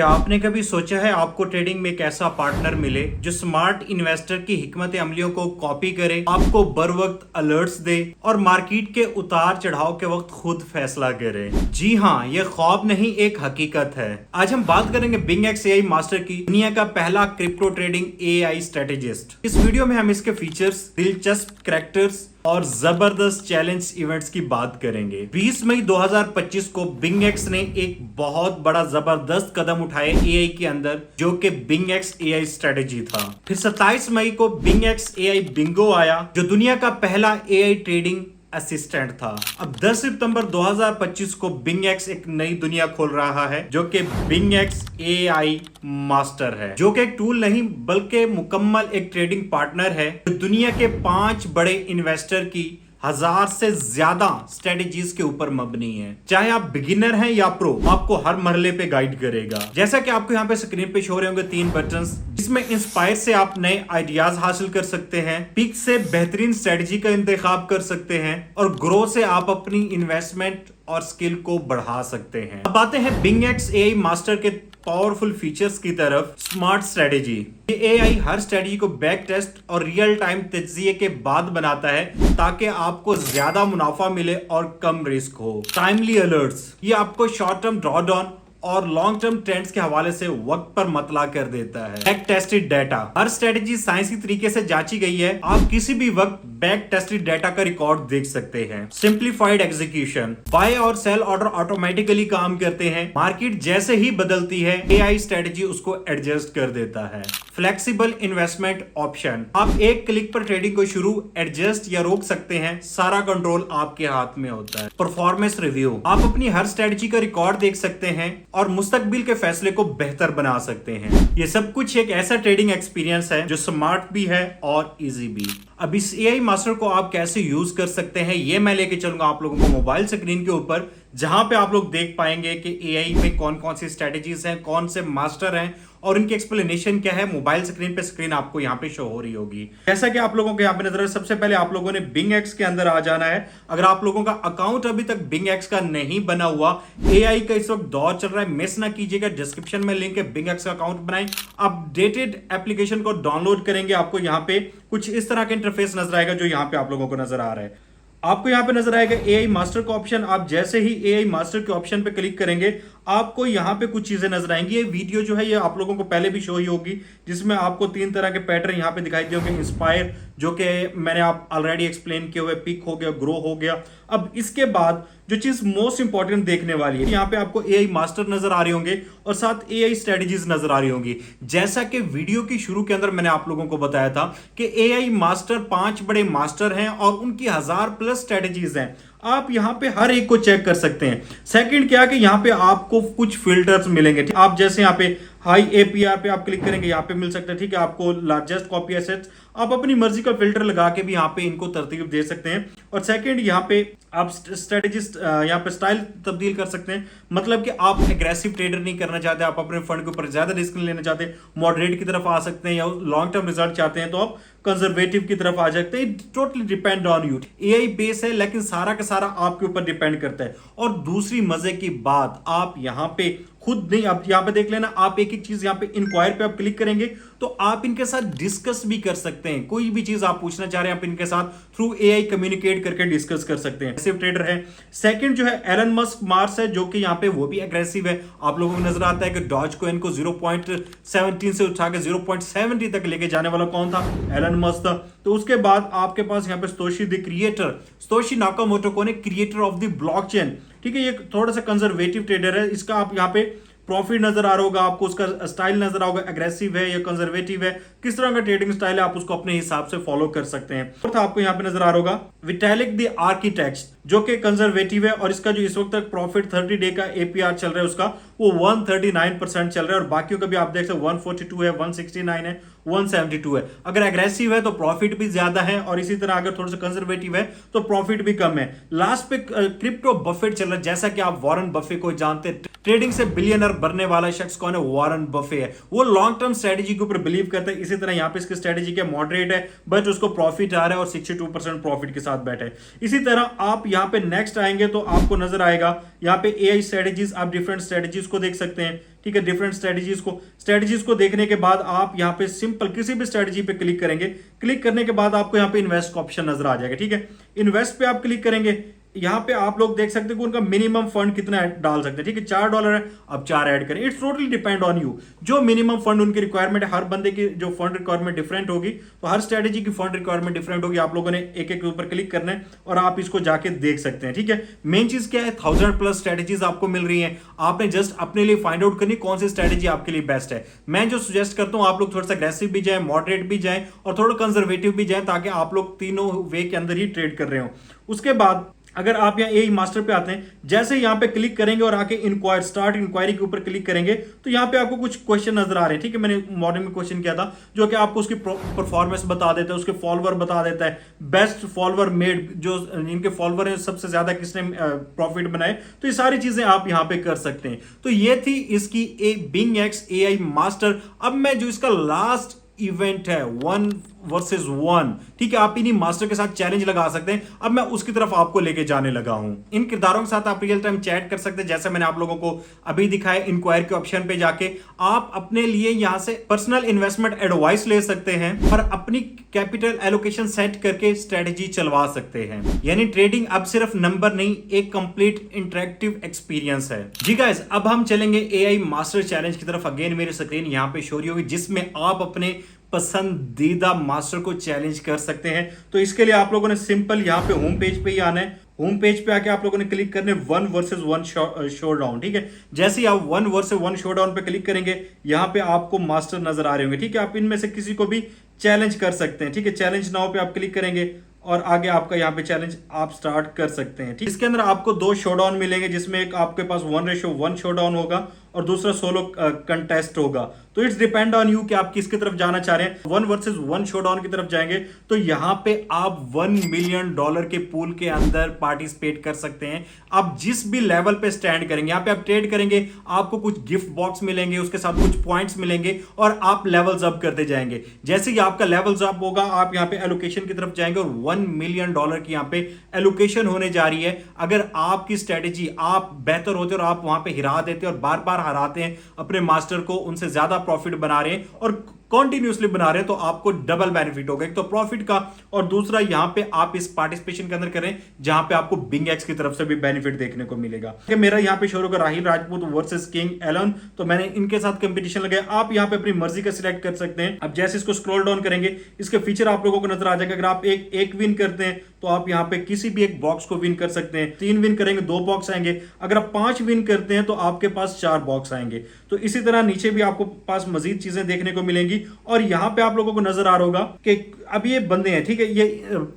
क्या आपने कभी सोचा है आपको ट्रेडिंग में एक ऐसा पार्टनर मिले जो स्मार्ट इन्वेस्टर की हिकमत अमलियों को कॉपी करे, आपको बर वक्त अलर्ट्स दे और मार्केट के उतार चढ़ाव के वक्त खुद फैसला करे? जी हाँ, ये ख्वाब नहीं, एक हकीकत है। आज हम बात करेंगे बिंगएक्स एआई मास्टर की, दुनिया का पहला क्रिप्टो ट्रेडिंग एआई स्ट्रेटेजिस्ट। इस वीडियो में हम इसके फीचर्स, दिलचस्प कैरेक्टर्स और जबरदस्त चैलेंज इवेंट्स की बात करेंगे। 20 मई 2025 को बिंगएक्स ने एक बहुत बड़ा जबरदस्त कदम उठाया एआई के अंदर, जो कि बिंगएक्स एआई स्ट्रेटेजी था। फिर 27 मई को बिंगएक्स एआई बिंगो आया, जो दुनिया का पहला एआई ट्रेडिंग असिस्टेंट था। अब 10 सितंबर 2025 को बिंगएक्स एक नई दुनिया खोल रहा है, जो कि बिंगएक्स एआई मास्टर है, जो कि एक टूल नहीं बल्कि मुकम्मल एक ट्रेडिंग पार्टनर है, जो दुनिया के 5 बड़े इन्वेस्टर की 1000 से ज्यादा स्ट्रेटेजीज के ऊपर मबनी है। चाहे आप बिगिनर हैं या प्रो, आपको हर मरहले पे गाइड करेगा। जैसा कि आपको यहाँ पे स्क्रीन पे शो हो रहे होंगे 3 बटन्स, जिसमें इंस्पायर से आप नए आइडियाज हासिल कर सकते हैं, पिक से बेहतरीन स्ट्रेटेजी का इंतखाब कर सकते हैं और ग्रो से आप अपनी इन्वेस्टमेंट और स्किल को बढ़ा सकते हैं। अब आते हैं बिंगएक्स एआई मास्टर के पावरफुल फीचर्स की तरफ। स्मार्ट स्ट्रेटेजी, ये एआई हर स्ट्रेटेजी को बैक टेस्ट और रियल टाइम तज्जिए के बाद बनाता है, ताकि आपको ज्यादा मुनाफा मिले और कम रिस्क हो। टाइमली अलर्ट्स, ये आपको शॉर्ट टर्म ड्रॉडाउन और लॉन्ग टर्म ट्रेंड्स के हवाले से वक्त पर मतला कर देता है। बैक टेस्टेड डाटा, हर स्ट्रेटेजी साइंसी तरीके से जांची गई है, आप किसी भी वक्त बैक टेस्टेड डाटा का रिकॉर्ड देख सकते हैं। सिंप्लीफाइड एग्जीक्यूशन, बाय और सेल ऑर्डर ऑटोमेटिकली काम करते हैं, मार्केट जैसे ही बदलती है एआई स्ट्रेटेजी उसको एडजस्ट कर देता है। फ्लेक्सिबल इन्वेस्टमेंट ऑप्शन, आप एक क्लिक पर ट्रेडिंग को शुरू, एडजस्ट या रोक सकते हैं, सारा कंट्रोल आपके हाथ में होता है। परफॉर्मेंस रिव्यू, आप अपनी हर स्ट्रेटेजी का रिकॉर्ड देख सकते हैं और मुस्तकबिल के फैसले को बेहतर बना सकते हैं। ये सब कुछ एक ऐसा ट्रेडिंग एक्सपीरियंस है जो स्मार्ट भी है और इजी भी। अब इस एआई मास्टर को आप कैसे यूज कर सकते हैं, ये मैं लेके चलूंगा आप लोगों को मोबाइल स्क्रीन के ऊपर, जहां पे आप लोग देख पाएंगे कि एआई में कौन कौन सी स्ट्रेटेजीज हैं, कौन से मास्टर हैं और इनकी एक्सप्लेनेशन क्या है। मोबाइल स्क्रीन पे स्क्रीन आपको यहाँ पे शो हो रही होगी। जैसा कि आप लोगों को यहाँ पे नजर है, सबसे पहले आप लोगों ने बिंगएक्स के अंदर आ जाना है। अगर आप लोगों का अकाउंट अभी तक बिंगएक्स का नहीं बना हुआ, एआई का इस वक्त दौर चल रहा है, मिस ना कीजिएगा, डिस्क्रिप्शन में लिंक है, बिंगएक्स का अकाउंट बनाएं, अपडेटेड एप्लीकेशन को डाउनलोड करेंगे, आपको यहाँ पे कुछ इस तरह का इंटरफेस नजर आएगा जो यहाँ पे आप लोगों को नजर आ रहा है। आपको यहां पे नजर आएगा एआई मास्टर का ऑप्शन। आप जैसे ही एआई मास्टर के ऑप्शन पे क्लिक करेंगे, आपको यहां पे कुछ चीजें नजर आएंगी। ये वीडियो जो है ये आप लोगों को पहले भी शो ही होगी, जिसमें आपको 3 तरह के पैटर्न यहां पे दिखाई देंगे। इंस्पायर, जो कि मैंने आप ऑलरेडी एक्सप्लेन किए हुए, पिक हो गया, ग्रो हो गया। अब इसके बाद जो चीज मोस्ट इंपॉर्टेंट देखने वाली है, यहाँ पे आपको एआई मास्टर नजर आ रहे होंगे और साथ एआई स्ट्रेटेजीज नजर आ रही होंगी। जैसा कि वीडियो की शुरू के अंदर मैंने आप लोगों को बताया था कि एआई मास्टर 5 बड़े मास्टर हैं और उनकी 1000 प्लस स्ट्रेटेजीज हैं। आप यहाँ पे हर एक को चेक कर सकते हैं। सेकंड क्या कि यहाँ पे आपको कुछ फिल्टर्स मिलेंगे। आप जैसे यहाँ पे हाई एपीआर पे आप क्लिक करेंगे, यहाँ पे मिल सकता है, ठीक है, आपको लार्जेस्ट कॉपी एसेट्स, आप अपनी मर्जी का फिल्टर लगा के भी यहाँ पे इनको तरतीब दे सकते हैं। और सेकंड, यहाँ पे आप स्ट्रेटेजिस्ट यहाँ पे स्टाइल तब्दील कर सकते हैं। मतलब कि आप एग्रेसिव ट्रेडर नहीं करना चाहते, आप अपने फंड के ऊपर ज्यादा रिस्क नहीं लेना चाहते, मॉडरेट की तरफ आ सकते हैं, या लॉन्ग टर्म रिजल्ट चाहते हैं तो आप कंजर्वेटिव की तरफ आ जाते हैं। Totally depend on you. AI base है, लेकिन सारा का सारा आपके ऊपर डिपेंड करता है। और दूसरी मजे की बात, आप यहाँ पे खुद नहीं, आप यहाँ पे देख लेना, आप एक एक चीज यहाँ पे इंक्वायर पे आप क्लिक करेंगे तो आप इनके साथ डिस्कस भी कर सकते हैं। कोई भी चीज आप पूछना चाह रहे हैं, आप इनके साथ थ्रू एआई कम्युनिकेट करके डिस्कस कर सकते हैं। एग्रेसिव ट्रेडर है। सेकंड जो है एलन मस्क मार्स है, जो कि यहाँ पे वो भी एग्रेसिव है। आप लोगों को नजर आता है कि डॉज कॉइन को 0.17 से उठा के 0.70 तक लेके जाने वाला कौन था? एलन मस्क था। तो उसके बाद आपके पास यहाँ पे Satoshi the creator, Satoshi Nakamoto कौन है? क्रिएटर ऑफ द ब्लॉकचेन, ठीक है। ये थोड़ा सा कंजर्वेटिव ट्रेडर है। इसका आप यहाँ पे प्रॉफिट नजर आ रहा होगा, आपको उसका स्टाइल नजर आ होगा, एग्रेसिव है या कंजर्वेटिव है, किस तरह का ट्रेडिंग स्टाइल है, आप उसको अपने हिसाब से फॉलो कर सकते हैं। फोर्थ आपको यहाँ पे नजर आ रहा होगा विटालिक द आर्किटेक्ट, जो कि कंजर्वेटिव है और इसका जो इस वक्त तक प्रॉफिट 30 डे का एपीआर चल रहा है उसका वो 139% चल रहा है। और बाकियों का भी आप देख सकते हैं 142 है, 169 है, 172 है। अगर एग्रेसिव है तो प्रॉफिट भी ज्यादा है और इसी तरह अगर थोड़ा सा कंजर्वेटिव है तो प्रॉफिट भी कम है। लास्ट पे क्रिप्टो बफेट चल रहा है। जैसा कि आप वॉरेन बफे को जानते हैं, ट्रेडिंग से बिलियनर बनने वाला शख्स कौन है? वॉरेन बफे है। वो लॉन्ग टर्म स्ट्रेटेजी के ऊपर बिलीव करता है। इसी तरह यहाँ पे इसकी स्ट्रेटेजी क्या मॉडरेट है, बट उसको प्रॉफिट आ रहा है और 62% प्रॉफिट के साथ बैठे है। इसी तरह आप यहाँ पे नेक्स्ट आएंगे तो आपको नजर आएगा यहाँ पे एआई स्ट्रेटेजीज, आप डिफरेंट स्ट्रेटेजीज को देख सकते हैं, ठीक है, डिफरेंट स्ट्रेटजीज को देखने के बाद आप यहाँ पे सिंपल किसी भी स्ट्रेटजी पे क्लिक करेंगे। क्लिक करने के बाद आपको यहाँ पे इन्वेस्ट का ऑप्शन नजर आ जाएगा, ठीक है। इन्वेस्ट पे आप क्लिक करेंगे, यहाँ पे आप लोग देख सकते हैं कि उनका मिनिमम फंड कितना डाल सकते हैं, ठीक है। $4 है, अब 4 ऐड करें। It's totally depend on you, जो मिनिमम फंड उनकी रिक्वायरमेंट है। हर बंदे की जो फंड रिक्वायरमेंट डिफरेंट होगी, तो हर स्ट्रेटेजी की फंड रिक्वायरमेंट डिफरेंट होगी। आप लोगों ने एक एक के ऊपर क्लिक करना है और आप इसको जाके देख सकते हैं, ठीक है। मेन चीज क्या है, 1000+ स्ट्रेटेजीज आपको मिल रही है। आपने जस्ट अपने लिए फाइंड आउट करनी कौन सी स्ट्रेटेजी आपके लिए बेस्ट है। मैं जो सजेस्ट करता हूं, आप लोग थोड़ा सा एग्रेसिव भी जाए, मॉडरेट भी जाए और थोड़ा कंजर्वेटिव भी जाए, ताकि आप लोग तीनों वे के अंदर ही ट्रेड कर रहे हो। उसके बाद अगर आप यहाँ एआई मास्टर पे आते हैं, जैसे यहाँ पे क्लिक करेंगे और आके स्टार्ट इंक्वायरी के ऊपर क्लिक करेंगे, तो यहाँ पे आपको कुछ क्वेश्चन नजर आ रहे हैं, ठीक है। मैंने मॉर्निंग में क्वेश्चन किया था, जो कि आपको उसकी परफॉर्मेंस बता देता है, उसके फॉलोवर बता देता है, बेस्ट फॉलोवर मेड, जो इनके फॉलोवर है सबसे ज्यादा किसने प्रॉफिट बनाए। तो ये सारी चीजें आप यहाँ पे कर सकते हैं। तो ये थी इसकी Bing X AI मास्टर। अब मैं जो इसका लास्ट इवेंट है 1 वर्सेस 1, ठीक है, आप इन्हीं मास्टर के साथ चैलेंज लगा सकते हैं। अब मैं उसकी तरफ आपको लेके जाने लगा हूं। इन किरदारों के साथ आप रियल टाइम चैट कर सकते हैं, जैसे मैंने आप लोगों को अभी दिखाया। इंक्वायर के ऑप्शन पे जाके आप अपने लिए यहां से पर्सनल इन्वेस्टमेंट एडवाइस ले सकते हैं और अपनी कैपिटल एलोकेशन सेट करके स्ट्रेटेजी चलवा सकते हैं। यानी ट्रेडिंग अब सिर्फ नंबर नहीं, एक कंप्लीट इंटरेक्टिव एक्सपीरियंस है। जी गाइस, अब हम चलेंगे एआई मास्टर चैलेंज की तरफ। अगेन मेरी स्क्रीन यहां पे शो रही होगी, जिसमें आप अपने पसंदीदा मास्टर को चैलेंज कर सकते हैं। तो इसके लिए आप लोगों ने सिंपल यहाँ पे होम पेज पे ही आना है। होम पेज पे आके आप लोगों ने क्लिक करने 1 वर्सेस 1 शोडाउन, ठीक है। जैसे ही आप 1 वर्सेस 1 शोडाउन पे क्लिक करेंगे, यहाँ पे आपको मास्टर नजर आ रहे होंगे, ठीक है। आप इनमें से किसी को भी चैलेंज कर सकते हैं, ठीक है। चैलेंज नाउ पे आप क्लिक करेंगे और आगे आपका यहाँ पे चैलेंज आप स्टार्ट कर सकते हैं, ठीक। इसके अंदर आपको 2 शोडाउन मिलेंगे, जिसमें एक आपके पास 1:1 शोडाउन होगा और दूसरा सोलो कंटेस्ट होगा। तो इट्स डिपेंड ऑन यू कि आप किसकी तरफ जाना चाह रहे हैं। 1 वर्सेस 1 शोडाउन की तरफ जाएंगे तो यहां पे आप $1 मिलियन के पूल के अंदर पार्टिसिपेट कर सकते हैं। आप जिस भी लेवल पे स्टैंड करेंगे, यहां पे आप ट्रेड करेंगे, आपको कुछ गिफ्ट बॉक्स मिलेंगे, उसके साथ कुछ पॉइंट्स मिलेंगे और आप लेवल्स अप करते जाएंगे। जैसे ही आपका लेवल्स अप होगा, आप यहां पे एलोकेशन की तरफ जाएंगे और $1 मिलियन की यहां पे एलोकेशन होने जा रही है। अगर आपकी स्ट्रेटेजी आप बेहतर होते और आप वहां पे हिरा देते और बार बार हराते हैं अपने मास्टर को, उनसे ज्यादा प्रॉफिट बना रहे हैं और कॉन्टिन्यूसली बना रहे हैं, तो आपको डबल बेनिफिट होगा। एक तो प्रॉफिट का और दूसरा यहां पे आप इस पार्टिसिपेशन के अंदर करें, जहां पे आपको बिंग एक्स की तरफ से भी बेनिफिट देखने को मिलेगा। मेरा यहां पे शो होगा Rahil Rajput versus King Allen, तो मैंने इनके साथ कंपटीशन लगाया। आप यहां पे अपनी मर्जी का सिलेक्ट कर सकते हैं। अब जैसे इसको स्क्रॉल डाउन करेंगे, इसके फीचर आप लोगों को नजर आ जाएगा। अगर आप एक विन करते हैं तो आप यहां पे किसी भी एक बॉक्स को विन कर सकते हैं। 3 विन करेंगे 2 बॉक्स आएंगे। अगर आप 5 विन करते हैं तो आपके पास 4 बॉक्स आएंगे। तो इसी तरह नीचे भी आपको पास मजीद चीजें देखने को मिलेंगी। और यहां पे आप लोगों को नजर आ रहा होगा कि अब ये बंदे हैं, ठीक है, ये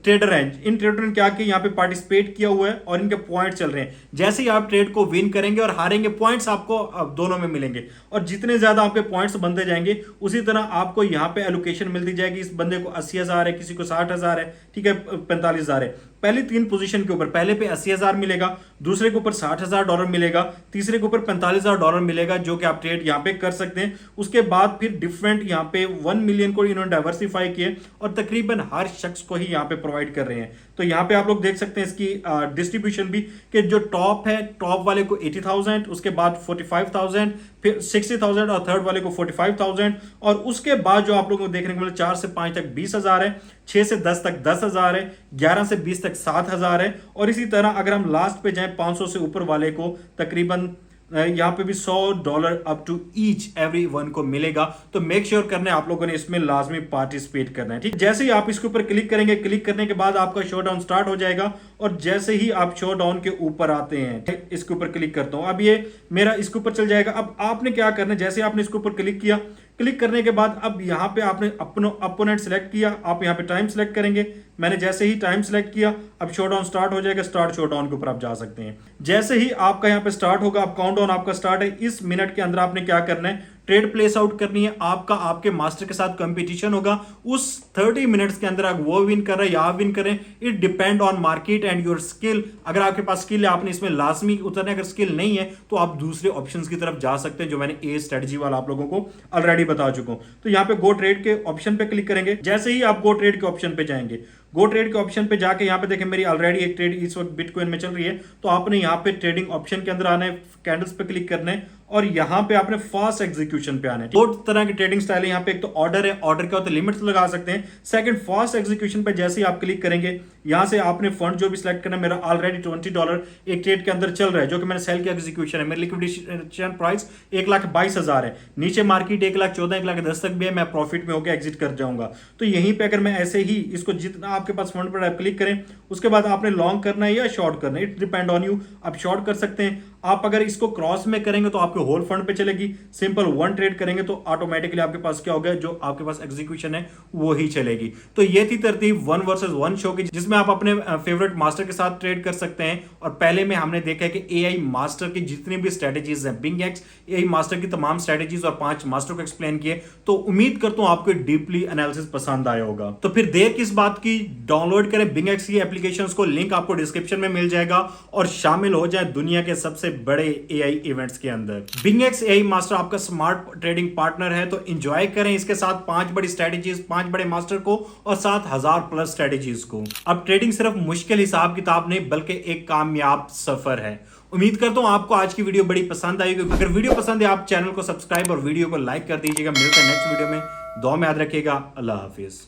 ट्रेडर हैं। इन ट्रेडर ने क्या किया, यहाँ पे पार्टिसिपेट किया हुआ है और इनके पॉइंट चल रहे हैं। जैसे ही आप ट्रेड को विन करेंगे और हारेंगे, पॉइंट्स आपको दोनों में मिलेंगे और जितने ज्यादा आपके पॉइंट्स बनते जाएंगे, उसी तरह आपको यहाँ पे एलोकेशन मिलती जाएगी। इस बंदे को 80,000 है, किसी को 60,000 है, ठीक है, 45,000 है। पहली 3 पोजीशन के ऊपर पहले पे 80,000 मिलेगा, दूसरे के ऊपर $60,000 मिलेगा, तीसरे के ऊपर $45,000 मिलेगा, जो कि आप ट्रेड यहाँ पे कर सकते हैं। उसके बाद फिर डिफरेंट यहाँ पे 1 मिलियन को इन्होंने डाइवर्सिफाई किए और तकरीबन हर शख्स को ही यहाँ पे प्रोवाइड कर रहे हैं। तो यहाँ पे आप लोग देख सकते हैं इसकी डिस्ट्रीब्यूशन भी, कि जो टॉप है, टॉप वाले को 80,000, उसके बाद 45,000, फिर 60,000 और थर्ड वाले को 45,000। और उसके बाद जो आप लोगों को देखने को मिले 4 से 5 तक 20,000 है, 6 से 10 तक 10,000 है, 11 से 20 तक 7,000 है। और इसी तरह अगर हम लास्ट पे जाएं 500 से ऊपर वाले को तकरीबन यहाँ पे भी $100 up to each every one को मिलेगा। तो मेक श्योर करना है आप लोगों ने इसमें लाजमी पार्टिसिपेट करना है, ठीक। जैसे ही आप इसके ऊपर क्लिक करेंगे, क्लिक करने के बाद आपका शो डाउन स्टार्ट हो जाएगा। और जैसे ही आप शो डाउन के ऊपर आते हैं, इसके ऊपर क्लिक करता हूं, अब ये मेरा इसके ऊपर चल जाएगा। अब आपने क्या करना है, जैसे आपने इसके ऊपर क्लिक किया, क्लिक करने के बाद अब यहाँ पे आपने अपना अपोनेंट सेलेक्ट किया, आप यहाँ पे टाइम सेलेक्ट करेंगे। मैंने जैसे ही टाइम सेलेक्ट किया, अब शोडाउन स्टार्ट हो जाएगा। स्टार्ट शोडाउन के ऊपर आप जा सकते हैं। जैसे ही आपका यहाँ पे स्टार्ट होगा, अब काउंटडाउन आपका स्टार्ट है। इस मिनट के अंदर आपने क्या करना है, ट्रेड प्लेस आउट करनी है। आपका आपके मास्टर के साथ कंपटीशन होगा। उस 30 मिनट्स के अंदर वो विन कर रहे हैं या आप विन करें, it depend on market and your skill. अगर आपके पास स्किल है, आपने इसमें लाजमी उतरना है। अगर स्किल नहीं है तो आप दूसरे ऑप्शंस की तरफ जा सकते हैं, जो मैंने ए स्ट्रेटजी वाला आप लोगों को ऑलरेडी बता चुका हूं। तो यहाँ पे गो ट्रेड के ऑप्शन पे क्लिक करेंगे। जैसे ही आप गो ट्रेड के ऑप्शन पे जाएंगे, गो ट्रेड के ऑप्शन पे जाके यहाँ पे देखें मेरी ऑलरेडी एक ट्रेड इस वक्त बिटकॉइन में चल रही है। तो आपने यहाँ पे ट्रेडिंग ऑप्शन के अंदर आना है, कैंडल्स पे क्लिक करना है और यहाँ पे आपने फास्ट एग्जीक्यूशन पे आना है। दो तरह के ट्रेडिंग स्टाइल है यहाँ पे, एक तो ऑर्डर है, ऑर्डर क्या होता है लिमिट्स लगा सकते हैं। सेकंड फास्ट एग्जीक्यूशन पे जैसे ही आप क्लिक करेंगे यहाँ से आपने फंड जो भी सिलेक्ट करना है। मेरा ऑलरेडी $20 एक ट्रेड के अंदर चल रहा है जो कि मैंने सेल की एग्जीक्यूशन है। मेरी लिक्विडेशन प्राइस 1,22,000 है, नीचे मार्केट 1,14,000 1,10,000 तक भी है, मैं प्रॉफिट में होकर एग्जिट कर जाऊंगा। तो यहीं पे अगर मैं ऐसे ही इसको जितना आपके पास फंड पड़ा है क्लिक करें, उसके बाद आपने लॉन्ग करना है या शॉर्ट करना है, इट डिपेंड ऑन यू। आप शॉर्ट कर सकते हैं, आप अगर इसको क्रॉस में करेंगे तो आपके होल फंड पे चलेगी। सिंपल वन ट्रेड करेंगे तो ऑटोमेटिकली आपके पास क्या हो गया, जो आपके पास एग्जीक्यूशन है वो ही चलेगी। तो ये थी तरतीब 1 वर्सेस 1 शो की, जिसमें आप अपने फेवरेट मास्टर के साथ ट्रेड कर सकते हैं। और पहले में हमने देखा है कि एआई मास्टर की जितनी भी स्ट्रेटेजीज हैं, बिंग एक्स एआई मास्टर की तमाम स्ट्रेटेजीज और 5 मास्टर को एक्सप्लेन किए। तो उम्मीद करता हूं आपको डीपली एनालिसिस पसंद आया होगा। तो फिर देर किस बात की, डाउनलोड करें बिंग एक्स की एप्लीकेशंस को, लिंक आपको डिस्क्रिप्शन में मिल जाएगा, और शामिल हो जाए दुनिया के सबसे बड़े एआई इवेंट्स के अंदर। बिंग एक्स एआई मास्टर आपका स्मार्ट ट्रेडिंग पार्टनर है, तो एंजॉय करें इसके साथ 5 बड़ी स्ट्रेटेजीज, 5 बड़े मास्टर को और 7,000+ स्ट्रेटेजीज को। अब ट्रेडिंग सिर्फ मुश्किल हिसाब किताब नहीं बल्कि एक कामयाब सफर है। उम्मीद करता हूं आपको आज की वीडियो बड़ी पसंद आई होगी। अगर वीडियो पसंद है आप चैनल को सब्सक्राइब और वीडियो को लाइक कर दीजिएगा। मिलते हैं नेक्स्ट वीडियो में, दुआ में याद रखिएगा। अल्लाह हाफिज।